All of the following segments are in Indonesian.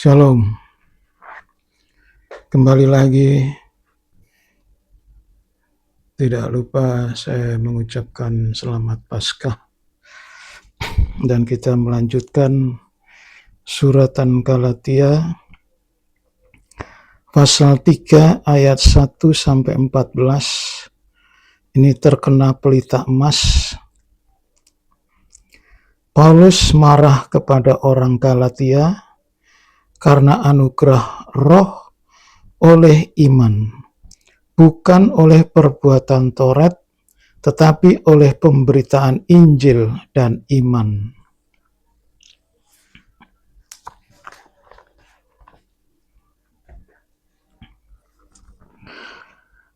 Shalom, kembali lagi. Tidak lupa saya mengucapkan selamat Paskah. Dan kita melanjutkan suratan Galatia pasal 3 ayat 1-14. Ini terkena pelita emas. Paulus marah kepada orang Galatia karena anugerah roh oleh iman, bukan oleh perbuatan Taurat, tetapi oleh pemberitaan Injil dan iman.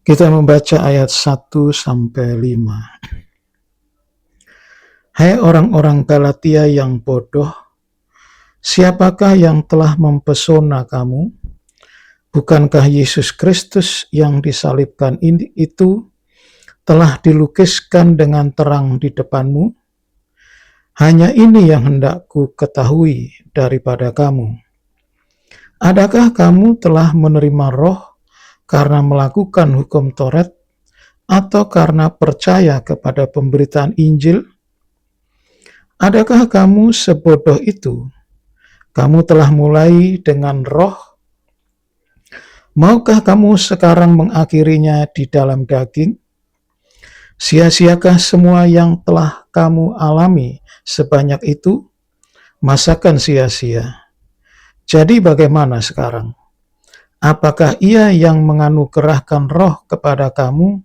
Kita membaca ayat 1-5. Hai orang-orang Galatia yang bodoh, siapakah yang telah mempesona kamu? Bukankah Yesus Kristus yang disalibkan itu telah dilukiskan dengan terang di depanmu? Hanya ini yang hendak ku ketahui daripada kamu. Adakah kamu telah menerima roh karena melakukan hukum Taurat, atau karena percaya kepada pemberitaan Injil? Adakah kamu sebodoh itu? Kamu telah mulai dengan roh. Maukah kamu sekarang mengakhirinya di dalam daging? Sia-siakah semua yang telah kamu alami sebanyak itu? Masakan sia-sia? Jadi bagaimana sekarang? Apakah Ia yang menganugerahkan roh kepada kamu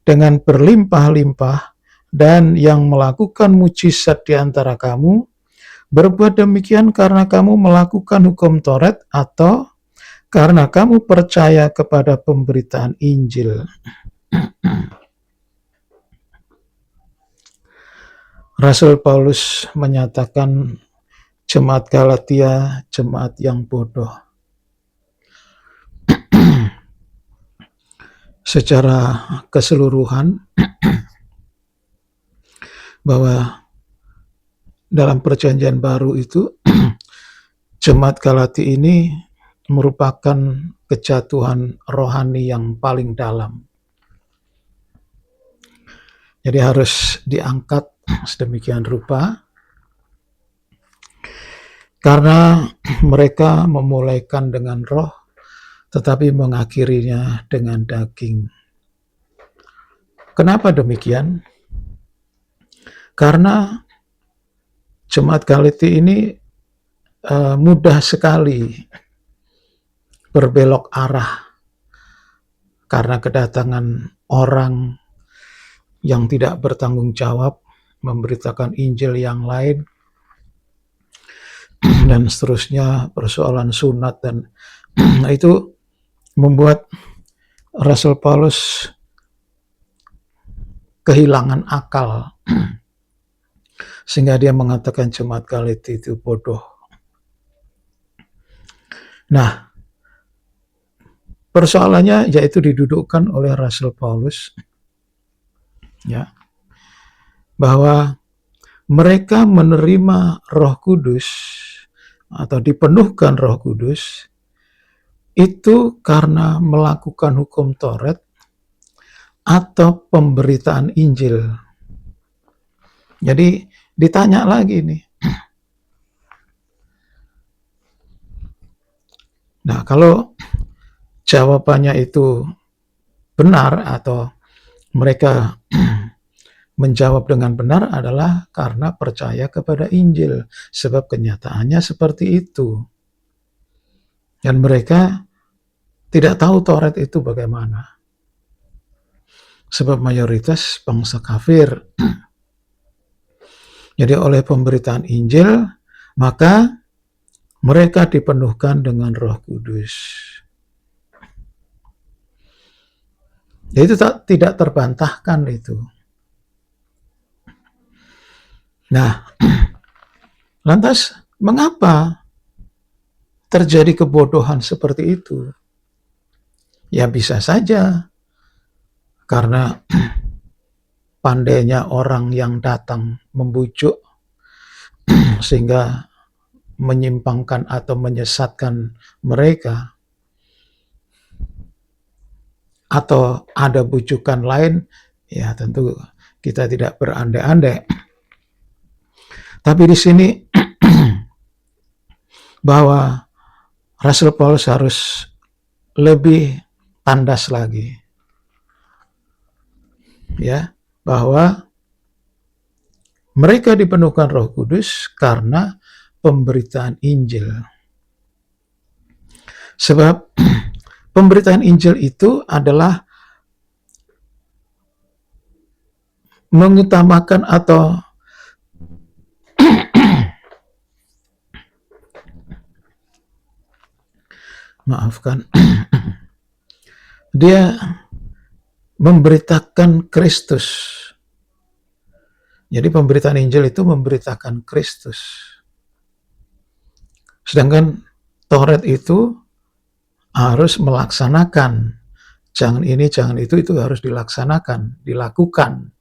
dengan berlimpah-limpah dan yang melakukan mujizat di antara kamu berbuat demikian karena kamu melakukan hukum Taurat atau karena kamu percaya kepada pemberitaan Injil? Rasul Paulus menyatakan jemaat Galatia jemaat yang bodoh. Secara keseluruhan, bahwa dalam perjanjian baru itu jemaat Galatia ini merupakan kejatuhan rohani yang paling dalam. Jadi harus diangkat sedemikian rupa karena mereka memulaikan dengan roh tetapi mengakhirinya dengan daging. Kenapa demikian? Karena jemaat Galatia ini mudah sekali berbelok arah karena kedatangan orang yang tidak bertanggung jawab memberitakan Injil yang lain dan seterusnya, persoalan sunat, dan itu membuat Rasul Paulus kehilangan akal sehingga dia mengatakan jemaat Galatia itu bodoh. Nah, persoalannya yaitu didudukkan oleh Rasul Paulus, ya, bahwa mereka menerima Roh Kudus atau dipenuhkan Roh Kudus itu karena melakukan hukum Taurat atau pemberitaan Injil. Jadi ditanya lagi nih. Nah, kalau jawabannya itu benar atau mereka menjawab dengan benar adalah karena percaya kepada Injil, sebab kenyataannya seperti itu. Dan mereka tidak tahu Taurat itu bagaimana. Sebab mayoritas bangsa kafir. Jadi oleh pemberitaan Injil, maka mereka dipenuhkan dengan Roh Kudus. Itu tidak terbantahkan itu. Nah, lantas mengapa terjadi kebodohan seperti itu? Ya bisa saja karena pandainya orang yang datang membujuk sehingga menyimpangkan atau menyesatkan mereka, atau ada bujukan lain, ya tentu kita tidak berandai-andai. Tapi di sini bahwa Rasul Paulus harus lebih tandas lagi, ya, bahwa mereka dipenuhkan Roh Kudus karena pemberitaan Injil. Sebab pemberitaan Injil itu adalah mengutamakan atau maafkan, dia memberitakan Kristus. Jadi pemberitaan Injil itu memberitakan Kristus. Sedangkan Taurat itu harus melaksanakan. Jangan ini, jangan itu harus dilaksanakan, dilakukan.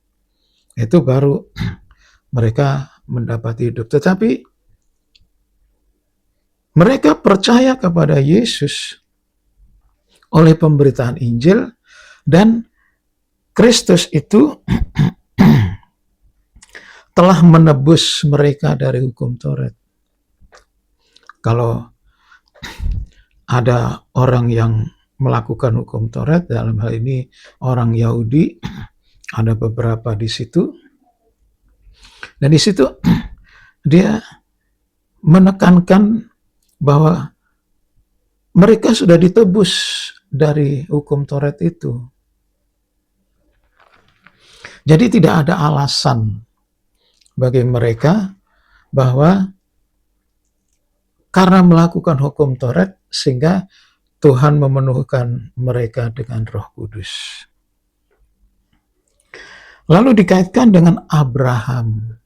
Itu baru mereka mendapat hidup. Tetapi mereka percaya kepada Yesus oleh pemberitaan Injil, dan Kristus itu telah menebus mereka dari hukum Taurat. Kalau ada orang yang melakukan hukum Taurat, dalam hal ini orang Yahudi, ada beberapa di situ, dan di situ dia menekankan bahwa mereka sudah ditebus dari hukum Taurat itu. Jadi tidak ada alasan bagi mereka bahwa karena melakukan hukum Taurat sehingga Tuhan memenuhkan mereka dengan Roh Kudus. Lalu dikaitkan dengan Abraham.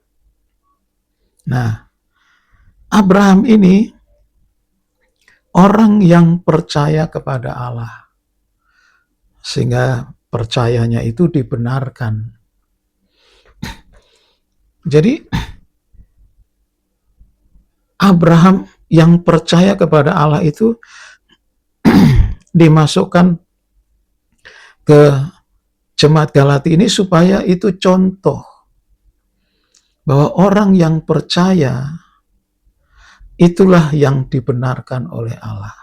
Nah, Abraham ini orang yang percaya kepada Allah, sehingga percayanya itu dibenarkan. Jadi Abraham yang percaya kepada Allah itu dimasukkan ke Jemaat Galati ini supaya itu contoh bahwa orang yang percaya itulah yang dibenarkan oleh Allah.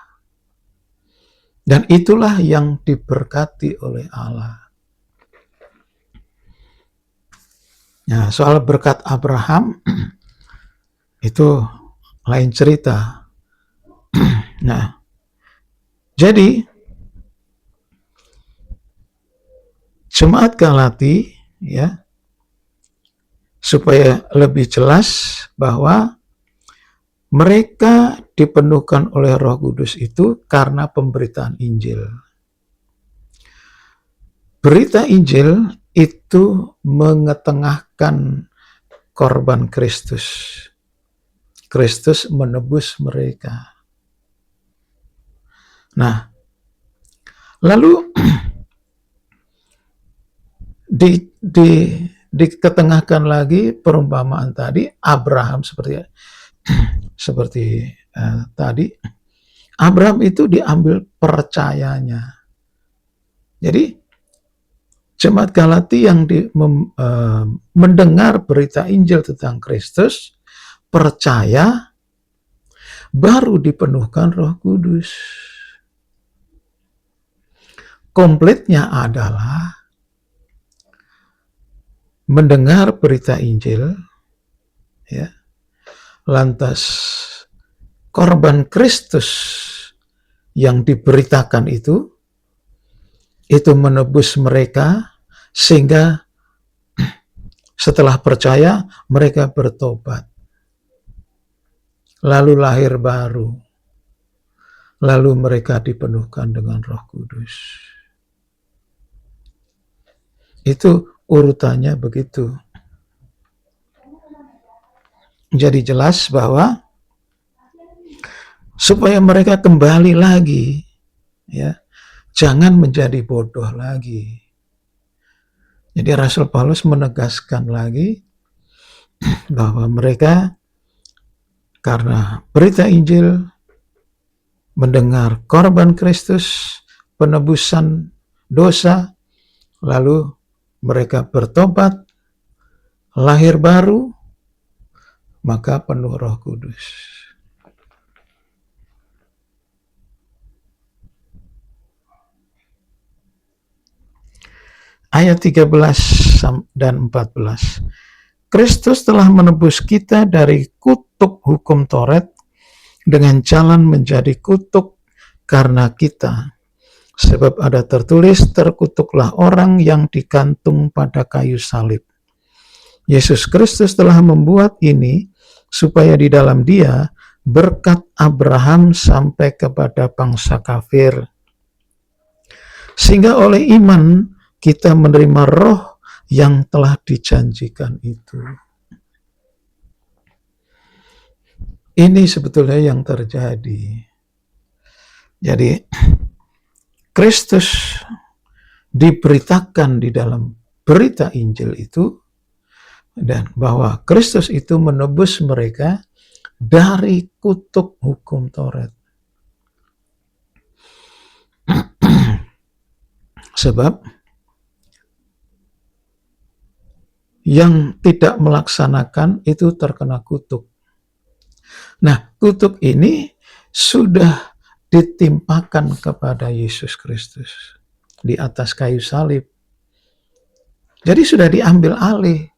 Dan itulah yang diberkati oleh Allah. Nah, soal berkat Abraham itu lain cerita. Nah, jadi Jemaat Galati, ya, supaya lebih jelas bahwa mereka dipenuhkan oleh Roh Kudus itu karena pemberitaan Injil. Berita Injil itu mengetengahkan korban Kristus. Kristus menebus mereka. Nah, lalu diketengahkan lagi perumpamaan tadi, Abraham seperti tadi, Abraham itu diambil percayanya. Jadi Jemaat Galati yang mendengar berita Injil tentang Kristus, percaya, baru dipenuhkan Roh Kudus. Komplitnya adalah mendengar berita Injil, ya, lantas korban Kristus yang diberitakan itu menebus mereka, sehingga setelah percaya mereka bertobat, lalu lahir baru, lalu mereka dipenuhkan dengan Roh Kudus. Itu urutannya begitu. Jadi jelas bahwa supaya mereka kembali lagi, ya, jangan menjadi bodoh lagi. Jadi Rasul Paulus menegaskan lagi bahwa mereka Karena berita Injil, mendengar korban Kristus, penebusan dosa, lalu mereka bertobat, lahir baru, maka penuh Roh Kudus. Ayat 13 dan 14. Kristus telah menebus kita dari kutuk hukum Taurat dengan jalan menjadi kutuk karena kita. Sebab ada tertulis, terkutuklah orang yang digantung pada kayu salib. Yesus Kristus telah membuat ini supaya di dalam Dia berkat Abraham sampai kepada bangsa kafir. Sehingga oleh iman kita menerima roh yang telah dijanjikan itu. Ini sebetulnya yang terjadi. Jadi Kristus diberitakan di dalam berita Injil itu, dan bahwa Kristus itu menebus mereka dari kutuk hukum Taurat. Sebab yang tidak melaksanakan itu terkena kutuk. Nah, kutuk ini sudah ditimpakan kepada Yesus Kristus di atas kayu salib. Jadi sudah diambil alih.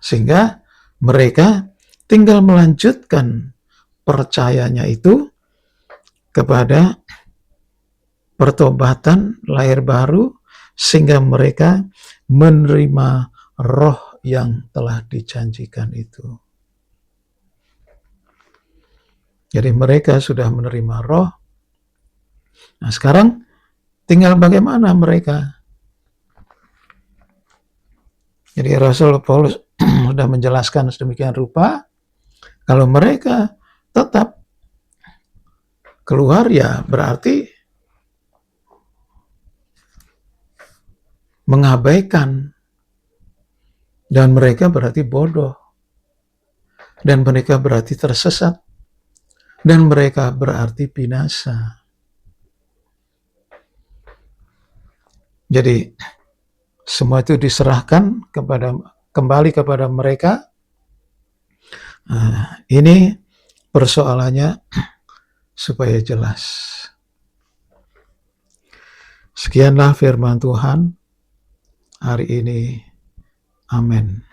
Sehingga mereka tinggal melanjutkan percayanya itu kepada pertobatan, lahir baru, sehingga mereka menerima roh yang telah dijanjikan itu. Jadi mereka sudah menerima roh. Nah, sekarang tinggal bagaimana mereka. Jadi Rasul Paulus sudah menjelaskan sedemikian rupa, kalau mereka tetap keluar, ya berarti mengabaikan, dan mereka berarti bodoh, dan mereka berarti tersesat, dan mereka berarti binasa. Jadi semua itu diserahkan kembali kepada mereka. Ini persoalannya supaya jelas. Sekianlah firman Tuhan hari ini. Amin.